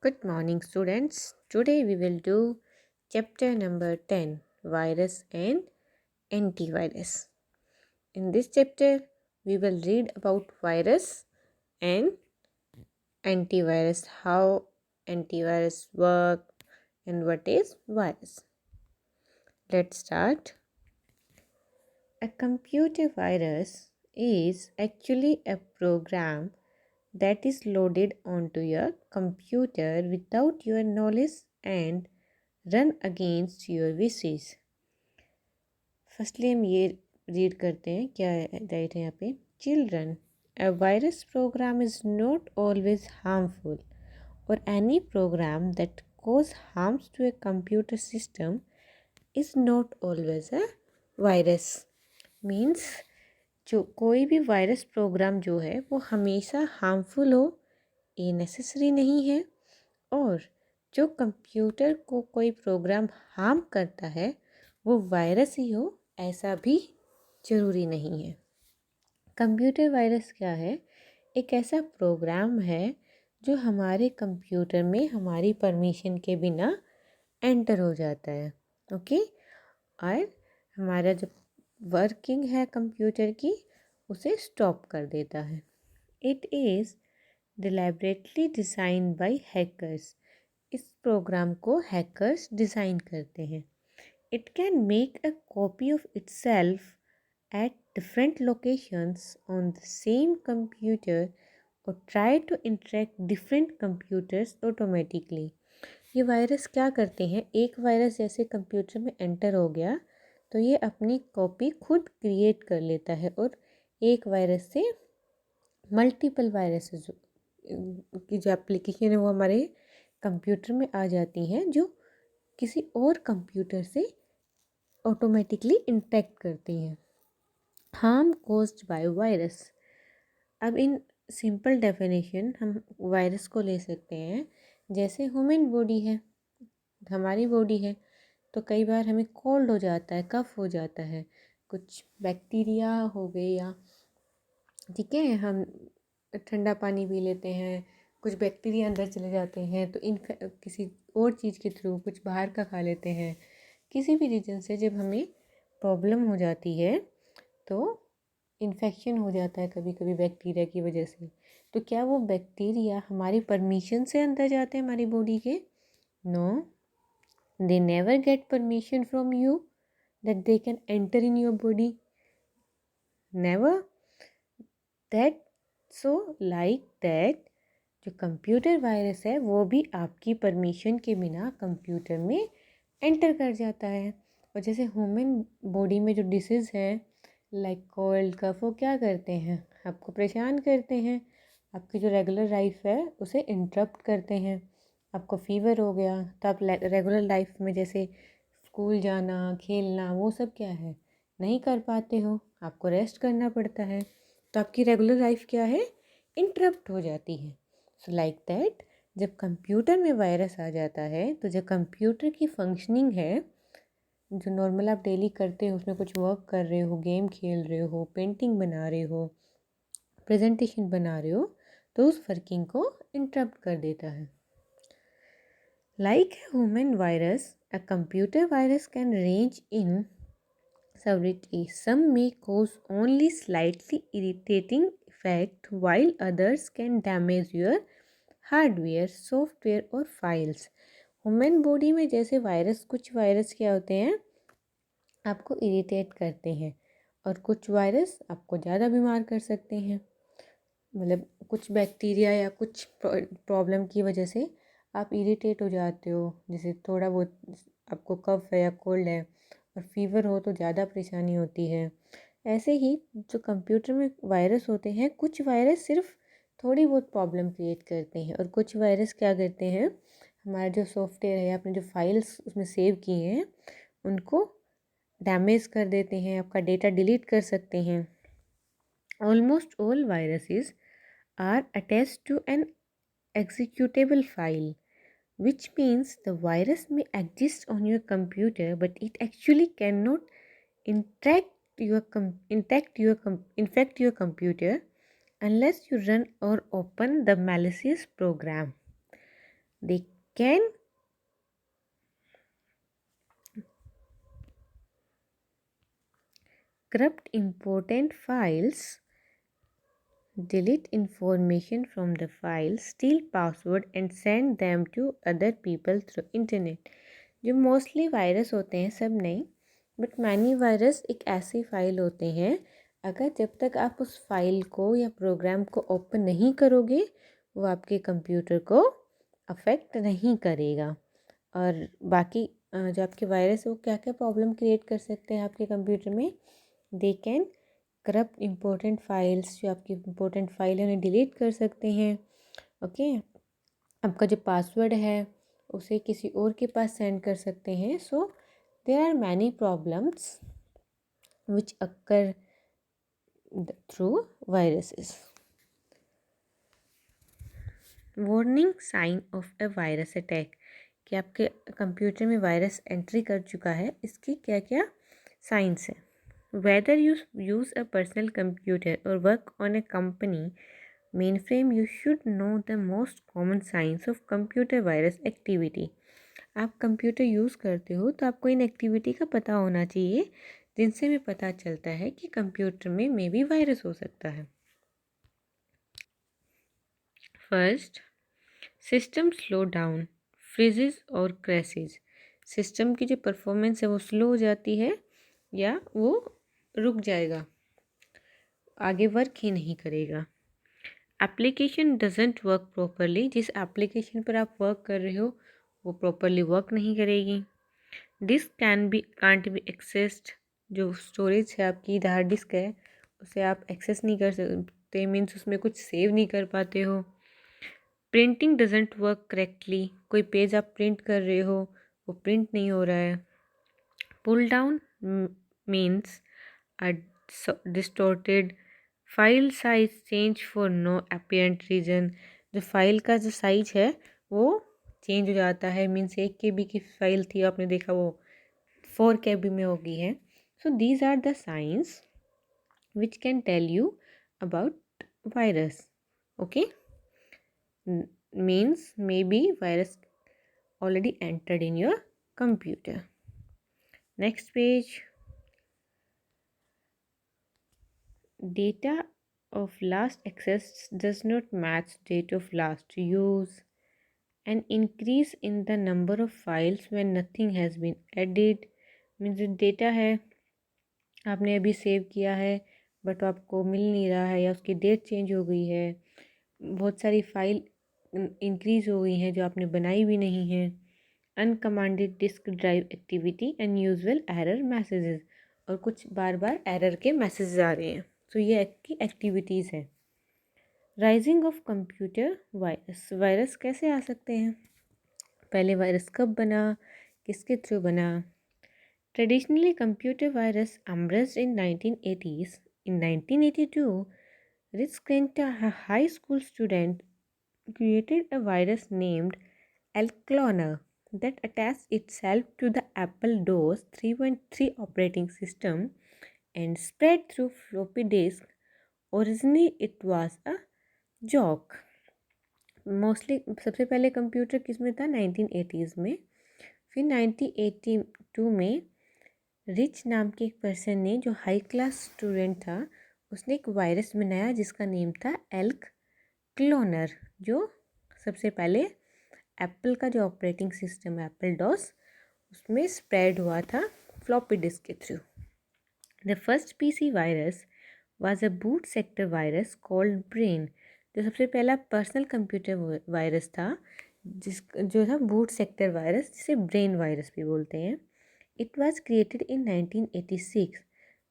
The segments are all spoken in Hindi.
Good morning, students. Today we will do chapter number 10 Virus and Antivirus. In this chapter, we will read about virus and antivirus, how antivirus work, and what is virus. Let's start. A computer virus is actually a program that is loaded onto your computer without your knowledge and run against your wishes. Firstly हम ये रीड करते हैं क्या राइट है यहाँ पे children a virus program is not always harmful और any program that cause harms to a computer system is not always a virus. Means जो कोई भी वायरस प्रोग्राम जो है वो हमेशा हार्मफुल हो ये नेसेसरी नहीं है, और जो कंप्यूटर को कोई प्रोग्राम हार्म करता है वो वायरस ही हो ऐसा भी ज़रूरी नहीं है। कंप्यूटर वायरस क्या है? एक ऐसा प्रोग्राम है जो हमारे कंप्यूटर में हमारी परमिशन के बिना एंटर हो जाता है, ओके, और हमारा जो वर्किंग है कंप्यूटर की उसे स्टॉप कर देता है। It is deliberately design by hackers. इस प्रोग्राम को हैकर्स डिज़ाइन करते हैं। It can make a copy of itself at different locations on the same computer or try to interact different computers automatically. ये वायरस क्या करते हैं? एक वायरस जैसे कंप्यूटर में एंटर हो गया तो ये अपनी कॉपी खुद क्रिएट कर लेता है और एक वायरस से मल्टीपल वायरसेस की जो एप्लीकेशन है वो हमारे कंप्यूटर में आ जाती हैं जो किसी और कंप्यूटर से ऑटोमेटिकली इंटरेक्ट करती हैं। Harm caused by virus. अब इन सिंपल डेफिनेशन हम वायरस को ले सकते हैं। जैसे ह्यूमन बॉडी है, हमारी बॉडी है, तो कई बार हमें कोल्ड हो जाता है, कफ हो जाता है, कुछ बैक्टीरिया हो गए या ठीक है हम ठंडा पानी पी लेते हैं, कुछ बैक्टीरिया अंदर चले जाते हैं, तो किसी और चीज़ के थ्रू कुछ बाहर का खा लेते हैं, किसी भी रीजन से जब हमें प्रॉब्लम हो जाती है तो इन्फेक्शन हो जाता है कभी कभी बैक्टीरिया की वजह से, तो क्या वो बैक्टीरिया हमारी परमिशन से अंदर जाते हैं हमारी बॉडी के? No, they never get permission from you that they can enter in your body, never. That so like that जो कंप्यूटर वायरस है वो भी आपकी परमिशन के बिना कंप्यूटर में एंटर कर जाता है। और जैसे ह्यूमन बॉडी में जो डिसीज़ है लाइक कोल्ड कफ, वो क्या करते हैं? आपको परेशान करते हैं, आपकी जो रेगुलर लाइफ है उसे इंटरप्ट करते हैं। आपको फीवर हो गया तो आप रेगुलर लाइफ में जैसे स्कूल जाना, खेलना, वो सब क्या है नहीं कर पाते हो, आपको रेस्ट करना पड़ता है, तो आपकी रेगुलर लाइफ क्या है इंटरप्ट हो जाती है। सो लाइक दैट जब कंप्यूटर में वायरस आ जाता है तो जो कंप्यूटर की फंक्शनिंग है, जो नॉर्मल आप डेली करते हो, उसमें कुछ वर्क कर रहे हो, गेम खेल रहे हो, पेंटिंग बना रहे हो, प्रेजेंटेशन बना रहे हो, तो उस वर्किंग को इंटरप्ट कर देता है। Like a human virus, a computer virus can range in severity. Some may cause only slightly irritating effect while others can damage your hardware, software और फाइल्स। ह्यूमन बॉडी में जैसे वायरस, कुछ वायरस क्या होते हैं आपको इरिटेट करते हैं और कुछ वायरस आपको ज़्यादा बीमार कर सकते हैं। मतलब कुछ बैक्टीरिया या कुछ प्रॉब्लम की वजह से आप इरिटेट हो जाते हो, जैसे थोड़ा बहुत आपको कफ है या कोल्ड है और फीवर हो तो ज़्यादा परेशानी होती है। ऐसे ही जो कंप्यूटर में वायरस होते हैं, कुछ वायरस सिर्फ थोड़ी बहुत प्रॉब्लम क्रिएट करते हैं और कुछ वायरस क्या करते हैं हमारा जो सॉफ्टवेयर है, आपने जो फाइल्स उसमें सेव किए हैं उनको डैमेज कर देते हैं, आपका डेटा डिलीट कर सकते हैं। Almost all viruses are attached to an executable file, which means the virus may exist on your computer but it actually cannot infect your computer unless you run or open the malicious program. they can corrupt important files, delete information from the file, steal password and send them to other people through internet। जो मोस्टली वायरस होते हैं, सब नहीं, बट मैनी वायरस एक ऐसी फाइल होते हैं, अगर जब तक आप उस फाइल को या प्रोग्राम को ओपन नहीं करोगे वो आपके कंप्यूटर को अफेक्ट नहीं करेगा। और बाकी जो आपके वायरस है वो क्या क्या प्रॉब्लम क्रिएट कर सकते हैं आपके कंप्यूटर में। They can corrupt important files, जो आपकी इम्पोर्टेंट फाइल है उन्हें डिलीट कर सकते हैं। ओके, आपका जो पासवर्ड है उसे किसी और के पास सेंड कर सकते हैं। So there are many problems which occur through viruses. Warning sign of a virus attack, कि आपके कंप्यूटर में वायरस एंट्री कर चुका है, इसकी क्या क्या साइंस है। Whether you use a personal computer or work on a company mainframe, you should know the most common signs of computer virus activity। आप कंप्यूटर यूज़ करते हो तो आपको इन एक्टिविटी का पता होना चाहिए, जिनसे भी पता चलता है कि कंप्यूटर में मे बी वायरस हो सकता है। First, system slow down, freezes और क्रैशेस। सिस्टम की जो परफॉर्मेंस है वो स्लो हो जाती है या वो रुक जाएगा, आगे वर्क ही नहीं करेगा। एप्लीकेशन डजेंट वर्क प्रॉपरली, जिस एप्लीकेशन पर आप वर्क कर रहे हो वो प्रॉपरली वर्क नहीं करेगी। डिस्क कांट बी एक्सेस्ड, जो स्टोरेज है आपकी हार्ड डिस्क है उसे आप एक्सेस नहीं कर सकते, मीन्स उसमें कुछ सेव नहीं कर पाते हो। प्रिंटिंग डजेंट वर्क करेक्टली, कोई पेज आप प्रिंट कर रहे हो वो प्रिंट नहीं हो रहा है। Pull down means a distorted file size change for no apparent reason, जो फाइल का जो साइज है वो चेंज हो जाता है, मीन्स 1 KB की फाइल थी आपने देखा वो 4 KB में हो गई है। So these are the signs which can tell you about virus. Okay, means may be virus already entered in your computer। Next page, data of last access does not match date of last use, an increase in the number of files when nothing has been added, means जो डेटा है आपने अभी सेव किया है बट आपको मिल नहीं रहा है या उसकी डेट चेंज हो गई है, बहुत सारी फाइल इंक्रीज हो गई हैं जो आपने बनाई भी नहीं है। Uncommanded disk drive activity, unusual error messages, और कुछ बार बार एरर के मैसेजेस आ रहे हैं। तो ये आपकी एक्टिविटीज़ है। Rising of computer virus, virus कैसे आ सकते हैं, पहले वायरस कब बना, किसके थ्रू बना। Traditionally computer virus emerged in 1980s। In 1982, Rich Skrenta, a high school student, created a virus named Elcloner that attached itself to the Apple DOS 3.3 operating system and spread through floppy disk। Originally, it was a joke। Mostly सबसे पहले कंप्यूटर किस में था, 1980s में। फिर 1982 में रिच नाम के एक पर्सन ने, जो हाई क्लास स्टूडेंट था, उसने एक वायरस बनाया जिसका नेम था एल्क क्लोनर, जो सबसे पहले एप्पल का जो ऑपरेटिंग सिस्टम है एप्पल डॉस उसमें स्प्रेड हुआ था फ्लॉपी डिस्क के through. The first PC virus was a boot sector virus called brain, जो सबसे पहला पर्सनल कंप्यूटर वायरस था जो था बूट सेक्टर वायरस, जिसे ब्रेन वायरस भी बोलते हैं। इट वाज क्रिएटेड इन 1986,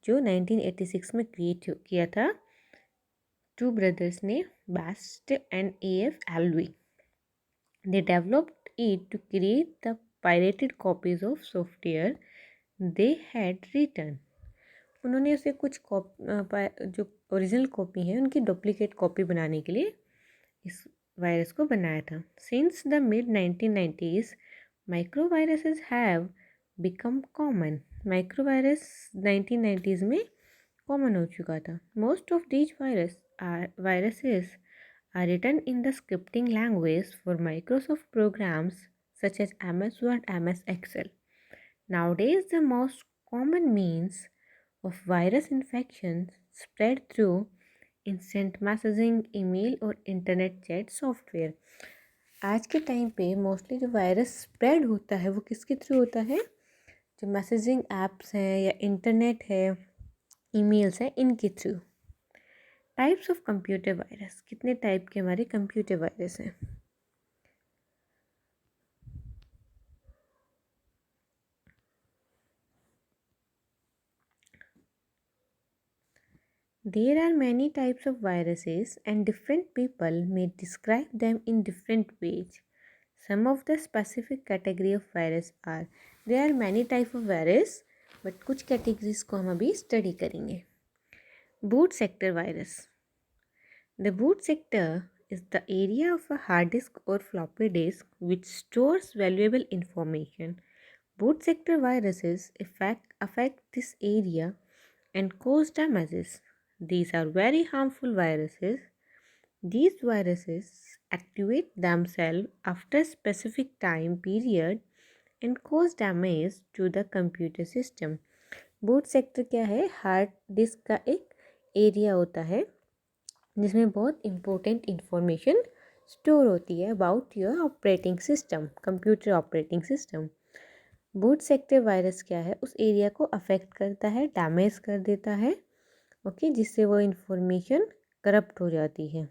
जो 1986 में क्रिएट किया था टू ब्रदर्स ने, bast and AF एल्वी। They developed it to create the pirated copies of software they had written। उन्होंने उसे कुछ जो ओरिजिनल कॉपी है उनकी डुप्लीकेट कॉपी बनाने के लिए इस वायरस को बनाया था। Since the mid 1990s, micro viruses have become common. Micro virus 1990s में कॉमन हो चुका था। Most of these viruses are written in the scripting language for Microsoft programs such as MS Word, MS Excel. Nowadays, the most common means of virus infection spread through instant messaging, email और इंटरनेट चैट सॉफ्टवेयर। आज के टाइम पे मोस्टली जो वायरस स्प्रेड होता है वो किसके थ्रू होता है? जो मैसेजिंग ऐप्स हैं या इंटरनेट है, ईमेल्स हैं, इनके through. Types of computer virus, कितने टाइप के हमारे कंप्यूटर वायरस हैं? There are many types of viruses and different people may describe them in different ways. Some of the specific category of virus are, there are many type of virus but कुछ categories को हम अभी study करेंगे। Boot sector virus. The boot sector is the area of a hard disk or floppy disk which stores valuable information. Boot sector viruses affect this area and cause damages. These are very harmful viruses. These viruses activate themselves after a specific time period and cause damage to the computer system. Boot sector क्या है? हार्ड डिस्क का एक एरिया होता है जिसमें बहुत इम्पोर्टेंट इंफॉर्मेशन स्टोर होती है about your operating system, computer operating system. Boot sector virus क्या है? उस एरिया को अफेक्ट करता है, डैमेज कर देता है, ओके, जिससे वो इंफॉर्मेशन करप्ट हो जाती है।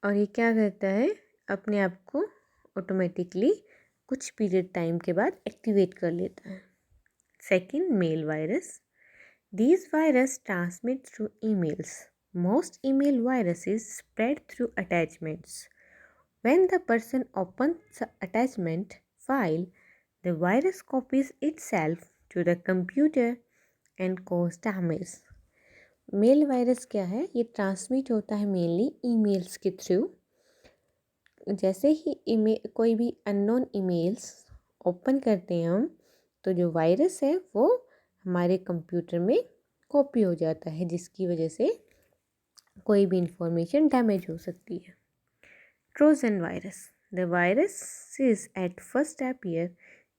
और ये क्या करता है? अपने आप को ऑटोमेटिकली कुछ पीरियड टाइम के बाद एक्टिवेट कर लेता है। Second, mail virus. These virus transmit through emails. Most email viruses spread through attachments. When the person opens the attachment file, the virus copies itself to the computer and cause damage. Mail virus क्या है? ये ट्रांसमिट होता है मेनली ईमेल्स के थ्रू। जैसे ही ईमेल, कोई भी अननोन ईमेल्स ओपन करते हैं हम, तो जो वायरस है वो हमारे कंप्यूटर में कॉपी हो जाता है, जिसकी वजह से कोई भी इंफॉर्मेशन डैमेज हो सकती है। Trojan virus. The viruses at first appear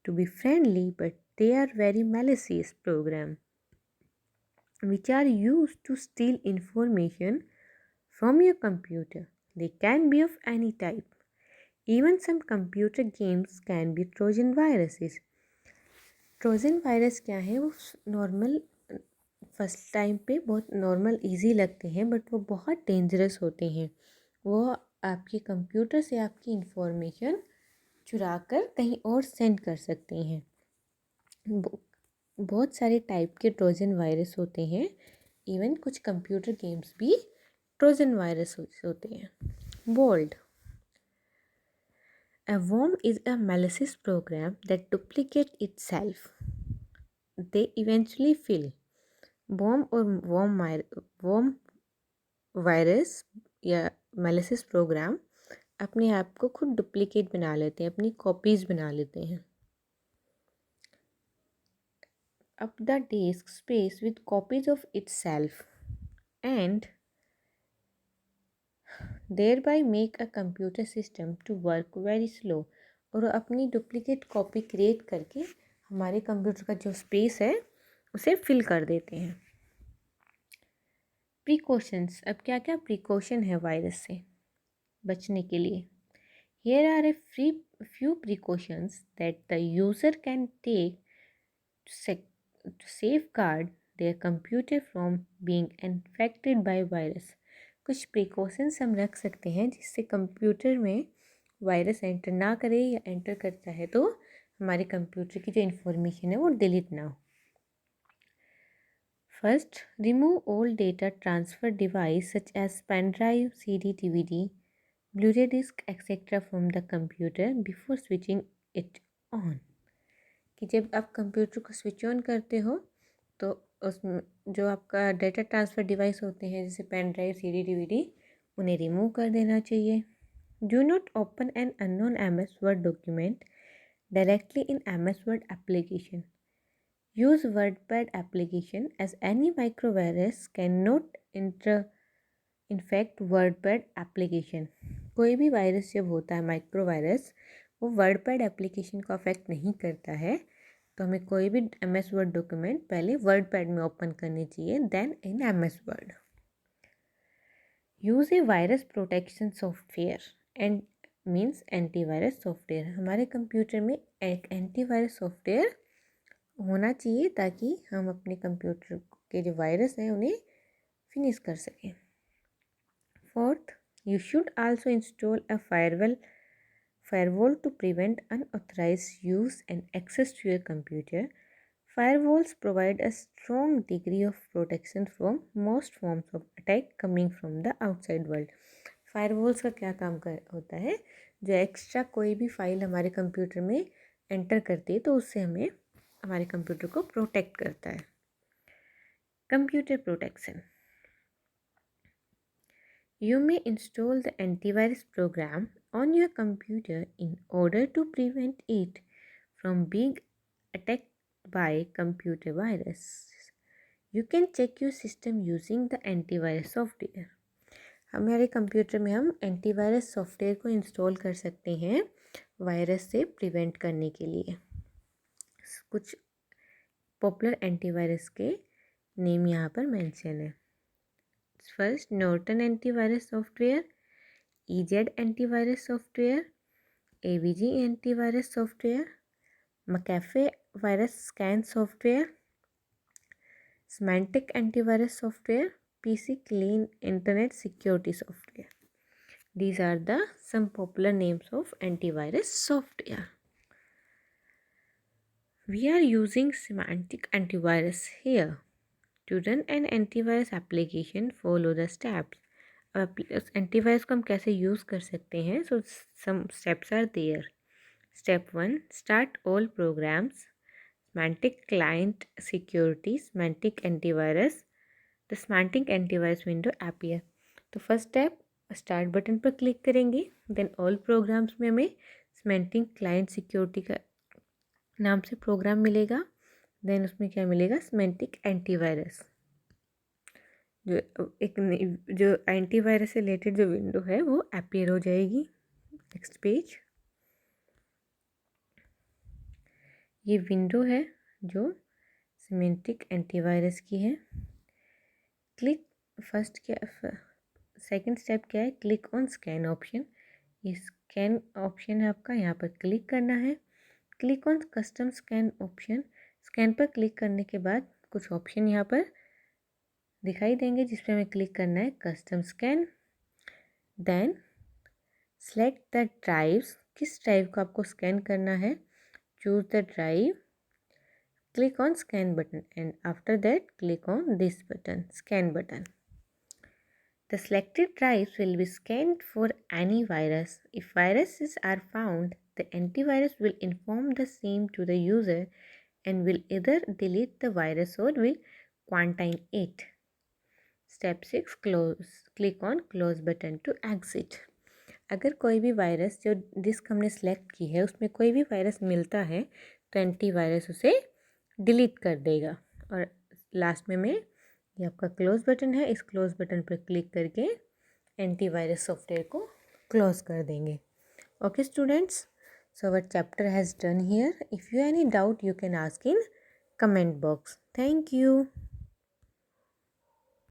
to be friendly, but they are very malicious programs which are used to steal information from your computer. They can be of any type. Even some computer games can be Trojan viruses. Trojan virus क्या है? वो नॉर्मल फर्स्ट टाइम पे बहुत नॉर्मल इजी लगते हैं, बट वो बहुत डेंजरस होते हैं। वो आपके कंप्यूटर से आपकी इंफॉर्मेशन चुरा कर कहीं और सेंड कर सकते हैं। बहुत सारे टाइप के ट्रोजन वायरस होते हैं। इवन कुछ कंप्यूटर गेम्स भी ट्रोजन वायरस होते हैं। Bold. A worm is a malicious program that duplicates itself. They eventually fill. worm और worm वायरस या malicious प्रोग्राम अपने आप को खुद डुप्लीकेट बना लेते हैं, अपनी कॉपीज़ बना लेते हैं। up the disk space with copies of itself and thereby make a computer system to work very slow। और अपनी डुप्लीकेट कॉपी क्रिएट करके हमारे कंप्यूटर का जो स्पेस है उसे फिल कर देते हैं। प्रिकॉशंस। अब क्या क्या प्रिकॉशन है वायरस से बचने के लिए? Here are a few precautions that the user can take to safeguard their computer from being infected by virus। कुछ प्रिकॉशंस हम रख सकते हैं जिससे कंप्यूटर में वायरस एंटर ना करे, या एंटर करता है तो हमारे कंप्यूटर की जो इन्फॉर्मेशन है वो डिलीट ना हो। First, remove all data transfer device such as pen drive, CD, DVD, Blu-ray disc etcetera from the computer before switching it on. कि जब आप कंप्यूटर को स्विच ऑन करते हो तो उसमें जो आपका डेटा ट्रांसफ़र डिवाइस होते हैं जैसे पेन ड्राइव, CD, DVD, उन्हें रिमूव कर देना चाहिए। Do not open an unknown MS word document directly in MS word application. Use WordPad application as any microvirus can not infect WordPad application. कोई भी वायरस जब होता है माइक्रो वायरस, वो वर्डपैड एप्लीकेशन को अफेक्ट नहीं करता है। तो हमें कोई भी MS वर्ड डॉक्यूमेंट पहले वर्डपैड में ओपन करनी चाहिए, then in MS word. Use A virus protection software and means antivirus software. हमारे कंप्यूटर में एक एंटीवायरस सॉफ्टवेयर होना चाहिए ताकि हम अपने कंप्यूटर के जो वायरस हैं उन्हें फिनिश कर सकें। Fourth, you should also install a firewall to prevent unauthorized use and access to your computer. Firewalls provide a strong degree of protection from most forms of attack coming from the outside world. Firewalls का क्या काम होता है, जो एक्स्ट्रा कोई भी फाइल हमारे कंप्यूटर में एंटर करती है तो उससे हमें हमारे कंप्यूटर को प्रोटेक्ट करता है। Computer protection. You may install the antivirus program on your computer in order to prevent it from being attacked by computer virus. You can check your system using the antivirus software. हमारे कंप्यूटर में हम एंटीवायरस सॉफ्टवेयर को इंस्टॉल कर सकते हैं वायरस से प्रिवेंट करने के लिए। कुछ पॉपुलर एंटीवायरस के नेम यहाँ पर मेंशन है। First, Norton antivirus software, EZ antivirus software, AVG antivirus software, McAfee virus scan software, Symantec antivirus software, PC Clean Internet Security software. These are the some popular names of antivirus software. We are using Symantec antivirus here. To run an antivirus application, follow the steps. अब एंटीवायरस को हम कैसे यूज़ कर सकते हैं? So some steps are there. Step 1, start all programs. Symantec Client Security, Symantec Antivirus. The Symantec Antivirus window appear. तो फर्स्ट स्टेप, स्टार्ट बटन पर क्लिक करेंगे, देन ऑल प्रोग्राम्स में हमें Symantec क्लाइंट सिक्योरिटी का नाम से प्रोग्राम मिलेगा। देन उसमें क्या मिलेगा, Symantec एंटीवायरस। जो एंटीवायरस से रिलेटेड जो विंडो है वो अपीयर हो जाएगी। नेक्स्ट पेज, ये विंडो है जो Symantec एंटीवायरस की है। क्लिक फर्स्ट क्या सेकंड स्टेप क्या है, क्लिक ऑन स्कैन ऑप्शन। ये स्कैन ऑप्शन है आपका, यहाँ पर क्लिक करना है। Click on custom scan option. Scan पर क्लिक करने के बाद कुछ ऑप्शन यहाँ पर दिखाई देंगे जिस पर हमें क्लिक करना है, custom scan. Then select the drives, किस ड्राइव को आपको स्कैन करना है, choose the drive, click on scan button and after that click on this button, scan button. The selected drives will be scanned for any virus. If viruses are found, the antivirus will inform the same to the user and will either delete the virus or will quarantine it. Step 6, close. Click on close button to exit. अगर कोई भी वायरस जो डिस्क हमने सेलेक्ट की है उसमें कोई भी वायरस मिलता है तो एंटीवायरस उसे डिलीट कर देगा। और लास्ट में ये आपका क्लोज बटन है, इस क्लोज बटन पर क्लिक करके एंटीवायरस सॉफ्टवेयर को क्लोज कर देंगे। Okay students, so our chapter has done here. If you any doubt you can ask in comment box. Thank you.